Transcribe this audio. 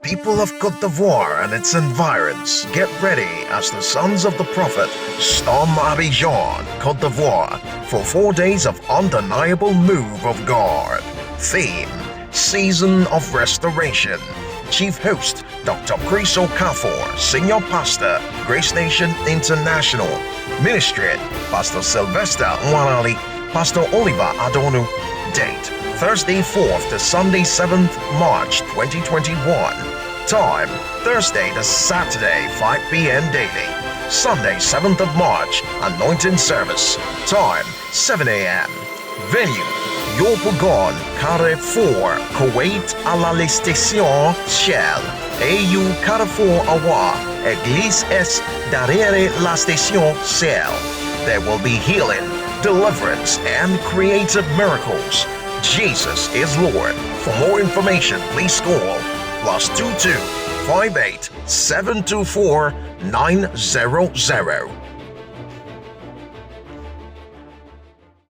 People of Côte d'Ivoire and its environs, get ready as the sons of the prophet storm Abidjan, Côte d'Ivoire for 4 days of undeniable move of God. Theme: Season of Restoration. Chief host, Dr. Chris Okafor, Senior Pastor, Grace Nation International. Ministry, Pastor Sylvester Nwanali, Pastor Oliver Adonu. Date: Thursday 4th to Sunday 7th March 2021. Time: Thursday to Saturday 5 p.m. daily. Sunday 7th of March, anointing service. Time: 7 a.m. Venue: YOPOUGON, CARREFOUR, KOWEIT à la station Shell. AU CARREFOUR Awa, EGLIS DERRIERE la station Shell. There will be healing, deliverance, and creative miracles. Jesus is Lord. For more information, please call +22 58 724 900.